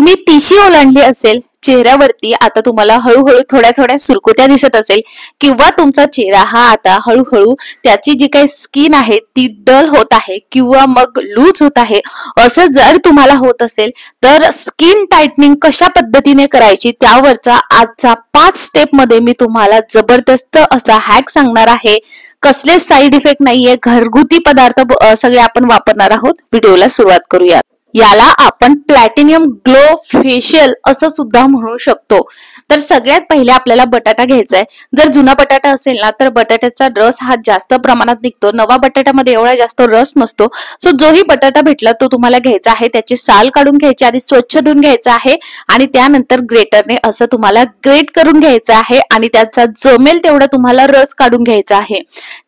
तुम्ही तिशी ओलांडली असेल, चेहऱ्यावरती आता तुम्हाला हळूहळू थोड्या थोड्या सुरकुत्या दिसत असेल, किंवा तुमचा चेहरा हा आता हळूहळू त्याची जी काही स्किन आहे ती डल होत आहे किंवा मग लूज होत आहे, असं जर तुम्हाला होत असेल तर स्किन टाइटनिंग कशा पद्धतीने करायची त्यावरचा आजचा 5 स्टेप मध्ये मी तुम्हाला जबरदस्त असा हॅक सांगणार आहे. कसले साईड इफेक्ट नाहीये, घरगुती पदार्थ सगळे आपण वापरणार आहोत. व्हिडिओला सुरुवात करूया. याला आपण प्लॅटिनियम ग्लो फेशियल असं सुद्धा म्हणू शकतो. तर सगळ्यात पहिले आपल्याला बटाटा घ्यायचा आहे. जर जुना बटाटा असेल ना तर बटाट्याचा रस हा जास्त प्रमाणात निघतो. नवा बटाट्यामध्ये एवढा जास्त रस नसतो. सो जोही बटाटा भेटला तो तुम्हाला घ्यायचा आहे. त्याची साल काढून घ्यायची, आधी स्वच्छ धुवून घ्यायचा आहे आणि त्यानंतर ग्रेटरने असं तुम्हाला ग्रेट करून घ्यायचं आहे आणि त्याचा जमेल तेवढा तुम्हाला रस काढून घ्यायचा आहे.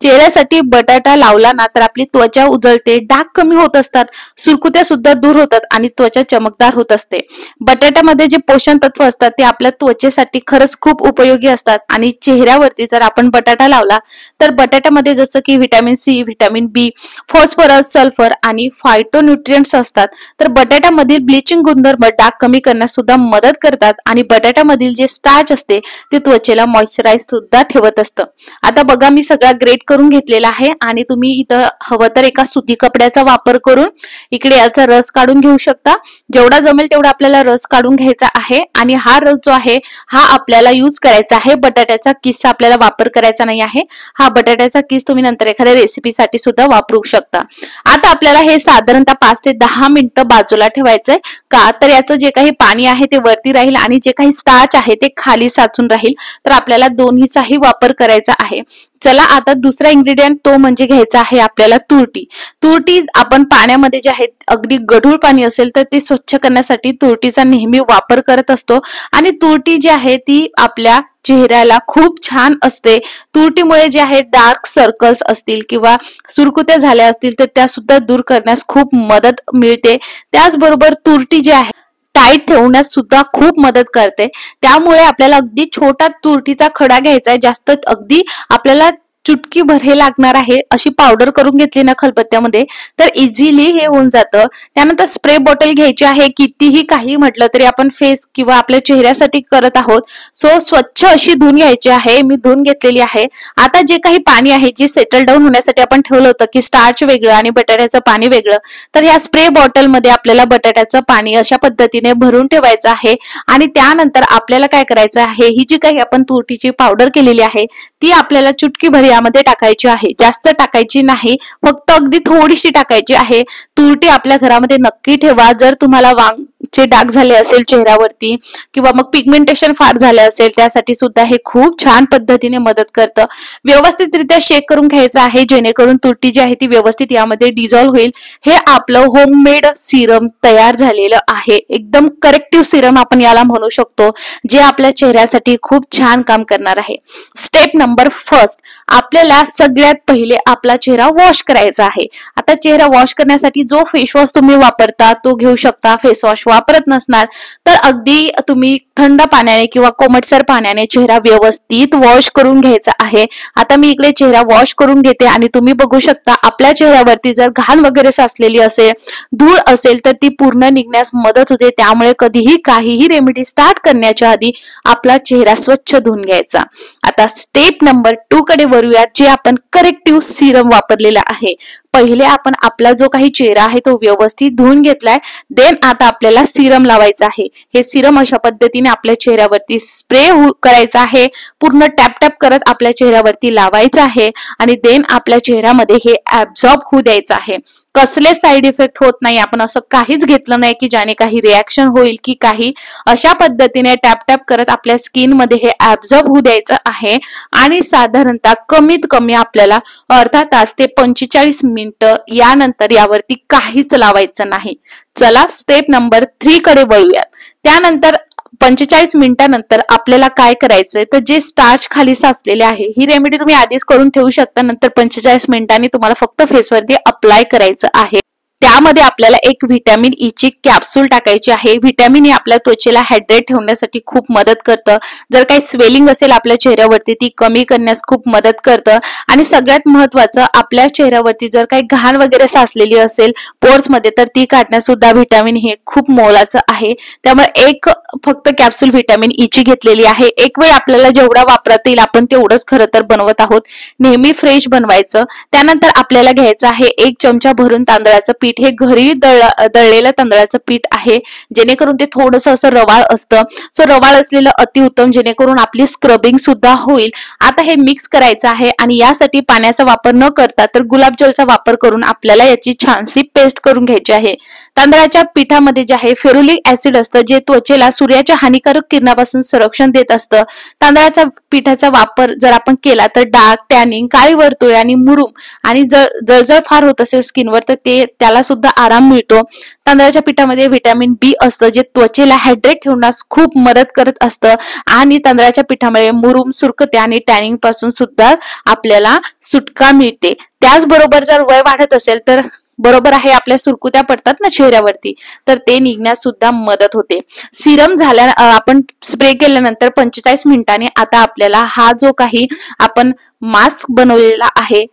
चेहऱ्यासाठी बटाटा लावला ना तर आपली त्वचा उजळते, डाग कमी होत असतात, सुरकुत्या सुद्धा दूर होतात आणि त्वचा चमकदार होत असते. बटाट्यामध्ये जे पोषण तत्व असतात ते आपल्या त्वचेसाठी खरंच खूप उपयोगी असतात आणि चेहऱ्यावरती जर आपण बटाटा लावला तर बटाट्यामध्ये जसं की व्हिटॅमिन सी, व्हिटॅमिन बी, फॉस्फरस, सल्फर आणि फायटोन्यूट्रिएंट्स असतात. तर बटाट्यामधील ब्लिचिंग गुणधर्म डाग कमी करण्यास सुद्धा मदत करतात आणि बटाट्यामधील जे स्टार्च असते ते त्वचेला मॉइश्चराइज सुद्धा ठेवत असतं. आता बघा मी सगळा ग्रेट करून घेतलेला आहे आणि तुम्ही इथं हवं तर एका सुती कपड्याचा वापर करून इकडे याचा रस काढून घेऊ शकता. जेवढा जमेल तेवढा आपल्याला रस काढून घ्यायचा आहे आणि हा रस जो आहे हा आपल्याला यूज करायचा आहे. बटाट्याचा किसचा आपल्याला वापर करायचा नाही आहे. हा बटाट्याचा किस तुम्ही नंतर एखाद्या रेसिपीसाठी सुद्धा वापरू शकता. आता आपल्याला हे साधारणतः 5 ते 10 मिनिटं बाजूला ठेवायचंय. का तर याचं जे काही पाणी आहे ते वरती राहील आणि जे काही स्टार्च आहे ते खाली साचून राहील. तर आपल्याला दोन्हीचाही वापर करायचा आहे. चला आता दुसरा इन्ग्रेडियंट तो म्हणजे घ्यायचा आहे आपल्याला तुरटी. तुरटी आपण पाण्यामध्ये जे आहे अगदी गढूळ पाणी असेल तर ते स्वच्छ करण्यासाठी तुरटीचा नेहमी वापर करत असतो आणि तुरटी जी आहे ती आपल्या चेहऱ्याला खूप छान असते. तुरटीमुळे जे आहे डार्क सर्कल्स असतील किंवा सुरकुत्या झाल्या असतील तर त्या सुद्धा दूर करण्यास खूप मदत मिळते. त्याचबरोबर तुरटी जी आहे टाईट ठेवण्यास सुद्धा खूप मदत करते. त्यामुळे आपल्याला अगदी छोटा तुरटीचा खडा घ्यायचा आहे. जास्त अगदी आपल्याला चुटकी भर हे लागणार आहे. अशी पावडर करून घेतली ना खलबत्त्यामध्ये तर इझिली हे होऊन जातं. त्यानंतर स्प्रे बॉटल घ्यायची आहे. कितीही काही म्हटलं तरी आपण फेस किंवा आपल्या चेहऱ्यासाठी करत आहोत. सो स्वच्छ अशी धुवून घ्यायची आहे. मी धुवून घेतलेली आहे. आता जे काही पाणी आहे जे सेटल डाऊन होण्यासाठी आपण ठेवलं होतं की स्टार्च वेगळं आणि बटाट्याचं पाणी वेगळं, तर ह्या स्प्रे बॉटलमध्ये आपल्याला बटाट्याचं पाणी अशा पद्धतीने भरून ठेवायचं आहे आणि त्यानंतर आपल्याला काय करायचं आहे, ही जी काही आपण तुरटीची पावडर केलेली आहे ती आपल्याला चुटकी भर यामध्ये टाकायची आहे. जास्त टाकायची नाही, फक्त अगदी थोडीशी टाकायची आहे. तुरटी आपल्या घरामध्ये नक्की ठेवा. जर तुम्हाला वांगचे डाग झाले असेल चेहऱ्यावरती किंवा मग पिगमेंटेशन फार झालं असेल त्यासाठी सुद्धा हे खूप छान पद्धतीने मदत करतं. व्यवस्थितरित्या शेक करून घ्यायचं आहे जेणेकरून तुरटी जी आहे ती व्यवस्थित यामध्ये डिझॉल्व्ह होईल. हे आपलं होममेड सिरम तयार झालेलं आहे. एकदम करेक्टिव्ह सिरम आपण याला म्हणू शकतो, जे आपल्या चेहऱ्यासाठी खूप छान काम करणार आहे. स्टेप नंबर फर्स्ट, आपल्याला सगळ्यात पहिले आपला चेहरा वॉश करायचा आहे. आता चेहरा वॉश करण्यासाठी जो फेस वॉश तुम्ही वापरता तो घेऊ शकता. फेस वॉश वापरत नसणार तर अगदी तुम्ही थंड पाण्याने किंवा कोमटसर पाण्याने चेहरा व्यवस्थित वॉश करून घ्यायचा आहे. आता मी इकडे चेहरा वॉश करून घेते आणि तुम्ही बघू शकता आपल्या चेहऱ्यावरती जर घाण वगैरे साचलेली असेल, धूळ असेल तर ती पूर्ण निघण्यास मदत होते. त्यामुळे कधीही काहीही रेमेडी स्टार्ट करण्याच्या आधी आपला चेहरा स्वच्छ धुवून घ्यायचा. आता स्टेप नंबर 2 कडे वळूया, जे आपण करेक्टिव्ह सिरम वापरलेला आहे. पहिले आपण आपला जो काही चेहरा आहे तो व्यवस्थित धुवून घेतलाय, देन आता आपल्याला सिरम लावायचं आहे. हे सिरम अशा पद्धतीने आपल्या चेहऱ्यावरती स्प्रे करायचा आहे. पूर्ण टॅप टॅप करत आपल्या चेहऱ्यावरती लावायचं आहे आणि देन आपल्या चेहऱ्यामध्ये हे ऍब्झॉर्ब होऊ द्यायचं आहे. कसले साईड इफेक्ट होत नाही, आपण असं काहीच घेतलं नाही की ज्याने काही रिॲक्शन होईल की काही. अशा पद्धतीने टॅप टॅप करत आपल्या स्किन मध्ये हे ऍब्झॉर्ब होऊ द्यायचं आहे आणि साधारणतः कमीत कमी आपल्याला अर्धा तास ते 45 मिनिटं यानंतर यावरती काहीच लावायचं नाही. चला स्टेप नंबर 3 कडे वळूयात. त्यानंतर 45 मिनिटांनंतर आपल्याला काय करायचंय तर जे स्टार्च खाली साचलेले आहे, ही रेमेडी तुम्ही आधीच करून ठेवू शकता. नंतर 45 मिनिटांनी तुम्हाला फक्त फेसवरती अप्लाय करायचं आहे. त्यामध्ये आपल्याला एक व्हिटॅमिन ई ची कॅप्सूल टाकायची आहे. व्हिटॅमिन ई आपल्या त्वचेला हायड्रेट ठेवण्यासाठी खूप मदत करतं. जर काही स्वेलिंग असेल आपल्या चेहऱ्यावरती ती कमी करण्यास खूप मदत करतं. आणि सगळ्यात महत्वाचं, आपल्या चेहऱ्यावरती जर काही घाण वगैरे साचलेली असेल पोर्स मध्ये तर ती काढण्यास सुद्धा व्हिटॅमिन हे खूप मोलाचं आहे. त्यामुळे एक फक्त कॅप्सूल व्हिटॅमिन ई ची घेतलेली आहे. एक वेळ आपल्याला जेवढा वापरता येईल आपण तेवढंच खरं तर बनवत आहोत. नेहमी फ्रेश बनवायचं. त्यानंतर आपल्याला घ्यायचं आहे 1 चमचा भरून तांदळाचं पीठ. हे घरी दळलेलं तांदळाचं पीठ आहे, जेणेकरून ते थोडंसं असं रवाळ असतं. सो रवाळ असलेलं अतिउत्तम, जेणेकरून आपली स्क्रबिंग सुद्धा होईल. आता हे मिक्स करायचं आहे आणि यासाठी पाण्याचा वापर न करता तर गुलाबजलचा वापर करून आपल्याला याची छानशी पेस्ट करून घ्यायची आहे. तांदळाच्या पिठामध्ये जे आहे फेरुलिक ऍसिड असतं, जे त्वचेला सूर्याच्या हानिकारक किरणापासून संरक्षण देत असतं. तांदळाच्या पिठाचा वापर जर आपण केला तर डाग, टॅनिंग, काळी वर्तुळे आणि मुरूम आणि जळजळ फार होत असेल स्किनवर तर त्याला सुद्धा आराम मिळतो. तांदळाच्या पिठामध्ये व्हिटॅमिन बी असतं, जे त्वचेला हायड्रेट ठेवण्यास खूप मदत करत असतं. आणि तांदळाच्या पिठामुळे मुरूम, सुरकुत्या आणि टॅनिंग पासून सुद्धा आपल्याला सुटका मिळते. त्याचबरोबर जर वय वाढत असेल तर बरोबर आहे, आपल्या सुरकुत्या पडतात ना चेहऱ्यावरती, तर ते निघण्यास सुद्धा मदत होते. सिरम झाल्या आपण स्प्रे केल्यानंतर 45 मिनिटांनी आता आपल्याला हा जो काही आपण मास्क बनवलेला आहे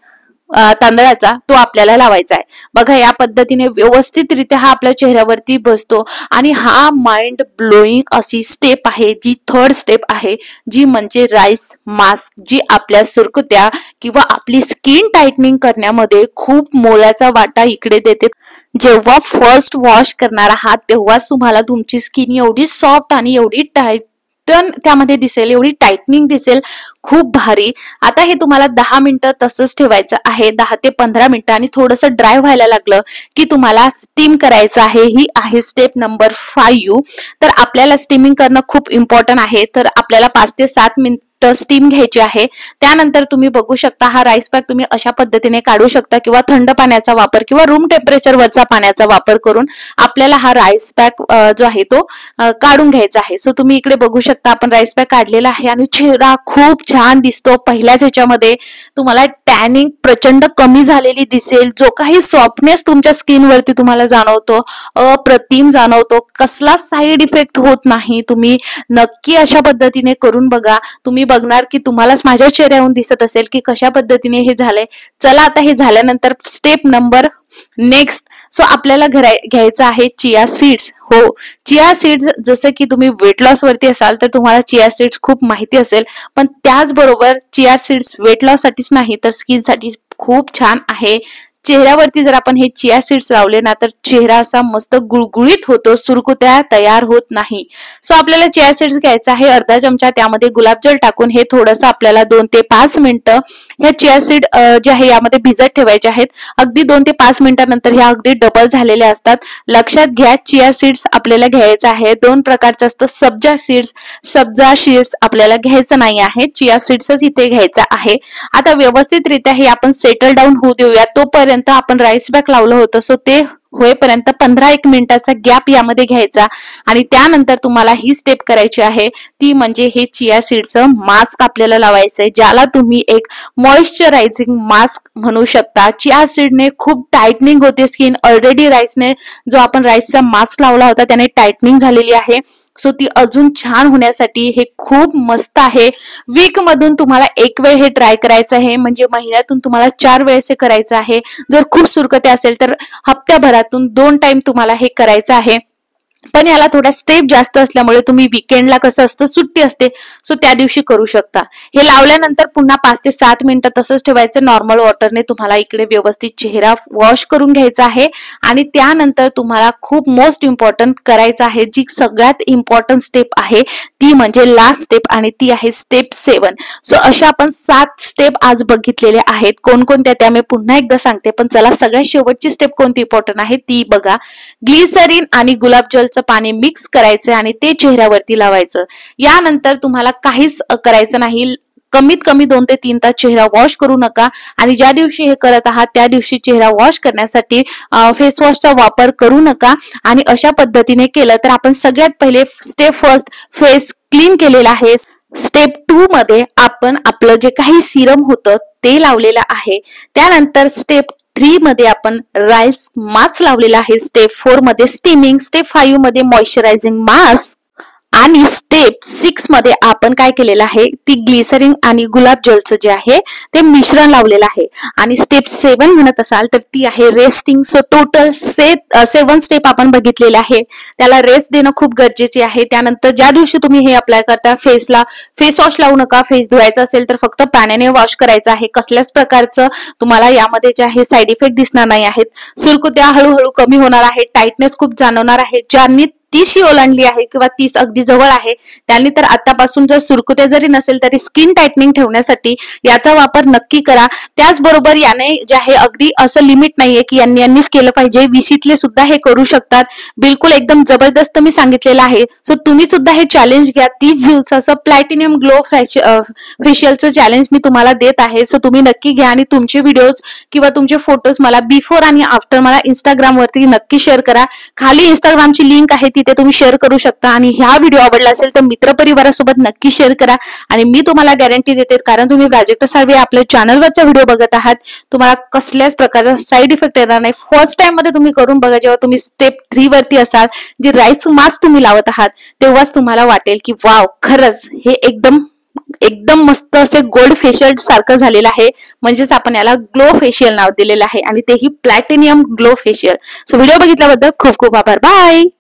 तांदळाचा, तो आपल्याला लावायचा आहे. बघा, या पद्धतीने व्यवस्थितरित्या हा आपल्या चेहऱ्यावरती बसतो. आणि हा माइंड ब्लोईंग अशी स्टेप आहे, जी 3rd स्टेप आहे, जी म्हणजे राईस मास्क, जी आपल्या सुरकुत्या किंवा आपली स्किन टाइटनिंग करण्यामध्ये खूप मोलाचा वाटा इकडे देते. जेव्हा फर्स्ट वॉश करणार आहात तेव्हाच तुम्हाला तुमची स्किन एवढी सॉफ्ट आणि एवढी टाईट त्यामध्ये दिसेल, एवढी टाइटनिंग दिसेल, खूप भारी. आता हे तुम्हाला 10 मिनिटं तसंच ठेवायचं आहे, 10 ते 15 मिनिटं. आणि थोडंसं ड्राय व्हायला लागलं की तुम्हाला स्टीम करायचं आहे. ही आहे स्टेप नंबर 5. तर आपल्याला स्टीमिंग करणं खूप इम्पॉर्टंट आहे. तर आपल्याला 5 ते 7 मिनिटं स्टीम घ्यायची आहे. त्यानंतर तुम्ही बघू शकता हा राईस पॅक तुम्ही अशा पद्धतीने काढू शकता, किंवा थंड पाण्याचा वापर किंवा रूम टेम्परेचर वरचा पाण्याचा वापर करून आपल्याला हा राईस पॅक जो आहे तो काढून घ्यायचा आहे. सो तुम्ही इकडे बघू शकता आपण राईस पॅक काढलेला आहे आणि चेहरा खूप छान दिसतो. पहिल्याच ह्याच्यामध्ये तुम्हाला टॅनिंग प्रचंड कमी झालेली दिसेल. जो काही सॉफ्टनेस तुमच्या स्किनवरती तुम्हाला जाणवतो, अप्रतिम जाणवतो, कसला साईड इफेक्ट होत नाही. तुम्ही नक्की अशा पद्धतीने करून बघा. तुम्ही बघणार की तुम्हालाच माझ्या चेहऱ्यावरून दिसत असेल की कशा पद्धतीने हे झालंय. चला आता हे झाल्यानंतर स्टेप नंबर नेक्स्ट. सो आपल्याला घ्यायचं आहे चिया सीड्स. हो, चिया सीड्स, जसं की तुम्ही वेट लॉस वरती असाल तर तुम्हाला चिया सीड्स खूप माहिती असेल, पण त्याचबरोबर चिया सीड्स वेट लॉस साठीच नाही तर स्किन साठी खूप छान आहे. चेहऱ्यावरती जर आपण हे चिया सीड्स लावले ना तर चेहरा असा मस्त गुळगुळीत होतो, सुरकुत्या तयार होत नाही. सो आपल्याला चिया सीड्स घ्यायचं आहे अर्धा चमचा. त्यामध्ये गुलाबजल टाकून हे थोडंसं आपल्याला 2 ते 5 मिनिटं ह्या चिया सीड जे आहे यामध्ये भिजत ठेवायचे आहेत. अगदी 2 ते 5 मिनिटांनंतर ह्या अगदी डबल झालेल्या असतात. लक्षात घ्या, चिया सीड्स आपल्याला घ्यायचं आहे 2 प्रकारचं असतं. सब्जा सीड्स आपल्याला घ्यायचं नाही आहे, चिया सीड्सच इथे घ्यायचं आहे. आता व्यवस्थितरित्या हे आपण सेटल डाऊन होऊ देऊया. तोपर्यंत आपण राईस पॅक लावलं होतं, सो ते होईपर्यंत 15-1 मिनिटाचा गॅप यामध्ये घ्यायचा. आणि त्यानंतर तुम्हाला ही स्टेप करायची आहे, ती म्हणजे हे चिया सीडचं मास्क आपल्याला लावायचंय, ज्याला तुम्ही एक मॉइश्चरायझिंग मास्क म्हणू शकता. चिया सीडने खूप टाइटनिंग होते स्किन. ऑलरेडी राईसने जो आपण राईसचा मास्क लावला होता त्याने टाइटनिंग झालेली आहे. सो ती अजून छान होण्यासाठी हे खूप मस्त आहे. वीक मधून तुम्हाला एक वेळ हे ट्राय करायचं आहे, म्हणजे महिन्यातून तुम्हाला 4 वेळेस हे करायचं आहे. जर खूप सुरकते असेल तर हप्त्याभरातून 2 टाइम तुम्हाला हे करायचं आहे. पण याला थोडा स्टेप जास्त असल्यामुळे तुम्ही वीकेंडला कसं असतं सुट्टी असते, सो त्या दिवशी करू शकता. हे लावल्यानंतर पुन्हा 5 ते 7 मिनिटं तसंच ठेवायचं. नॉर्मल वॉटरने तुम्हाला इकडे व्यवस्थित चेहरा वॉश करून घ्यायचा आहे. आणि त्यानंतर तुम्हाला खूप मोस्ट इम्पॉर्टंट करायचं आहे, जी सगळ्यात इम्पॉर्टंट स्टेप आहे ती म्हणजे लास्ट स्टेप, आणि ती आहे स्टेप 7. सो अशा आपण 7 स्टेप आज बघितलेल्या आहेत. कोणकोणत्या त्या मी पुन्हा एकदा सांगते, पण चला सगळ्यात शेवटची स्टेप कोणती इम्पॉर्टंट आहे ती बघा. ग्लिसरीन आणि गुलाबजल पाणी मिक्स करायचं आणि ते चेहऱ्यावरती लावायचं. यानंतर तुम्हाला काहीच करायचं नाही. कमीत कमी 2 ते 3 तास चेहरा वॉश करू नका. आणि ज्या दिवशी हे करत आहात त्या दिवशी चेहरा वॉश करण्यासाठी फेस वॉशचा वापर करू नका. आणि अशा पद्धतीने केलं तर आपण सगळ्यात पहिले स्टेप फर्स्ट फेस क्लीन केलेला आहे. स्टेप 2 मध्ये आपण आपलं जे काही सिरम होतं ते लावलेलं आहे. त्यानंतर स्टेप 3 मध्ये आपण राईस मास्क लावलेला आहे, स्टेप 4 मध्ये स्टीमिंग, स्टेप 5 मध्ये मॉइश्चरायझिंग मास्क आणि स्टेप 6 मध्ये आपण काय केलेलं आहे, ती ग्लिसरिन आणि गुलाब जलचं जे आहे ते मिश्रण लावलेलं आहे. आणि स्टेप 7 म्हणत असाल तर ती आहे रेस्टिंग. सो टोटल 7 स्टेप आपण बघितलेले आहे. त्याला रेस्ट देणं खूप गरजेचे आहे. त्यानंतर ज्या दिवशी तुम्ही हे अप्लाय करता फेसला फेस वॉश लावू नका. फेस धुवायचा असेल तर फक्त पाण्याने वॉश करायचं आहे. कसल्याच प्रकारचं तुम्हाला यामध्ये जे आहे साईड इफेक्ट दिसणार नाही आहेत. सुरकुत्या हळूहळू कमी होणार आहे, टाइटनेस खूप जाणवणार आहे. ज्यांनी 30 ओलांडली आहे किंवा 30 अगदी जवळ आहे त्यांनी तर आतापासून जर सुरकुत्या जरी नसेल तरी स्किन टाइटनिंग ठेवण्यासाठी याचा वापर नक्की करा. त्याचबरोबर याने जे आहे अगदी असं लिमिट नाहीये की यांनीच केलं पाहिजे, 20तले सुद्धा हे करू शकतात. बिलकुल एकदम जबरदस्त मी सांगितलेलं आहे. सो तुम्ही सुद्धा हे चॅलेंज घ्या. 30 दिवसाचं प्लॅटिनियम ग्लो फेशियलचं चॅलेंज मी तुम्हाला देत आहे. सो तुम्ही नक्की घ्या आणि तुमचे व्हिडिओज किंवा तुमचे फोटोज मला बिफोर आणि आफ्टर मला इंस्टाग्राम वरती नक्की शेअर करा. खाली इंस्टाग्रामची लिंक आहे, तिथे तुम्ही शेअर करू शकता. आणि हा व्हिडिओ आवडला असेल तर मित्रपरिवारासोबत नक्की शेअर करा. आणि मी तुम्हाला गॅरंटी देते, कारण तुम्ही प्राजक्ता साळवे आपल्या चॅनलवरचा व्हिडिओ बघत आहात, तुम्हाला कसल्याच प्रकारचा साईड इफेक्ट येणार नाही. फर्स्ट टाइम मध्ये तुम्ही करून बघा. जेव्हा तुम्ही स्टेप 3 वरती असाल, जे राईस मास्क तुम्ही लावत आहात, तेव्हाच तुम्हाला वाटेल की वाव, खरंच हे एकदम मस्त असे गोल्ड फेशियल सारखं झालेलं आहे. म्हणजेच आपण याला ग्लो फेशियल नाव दिलेलं आहे आणि तेही platinum glow facial. So video बघितल्याबद्दल खूप खूप आभार. बाय.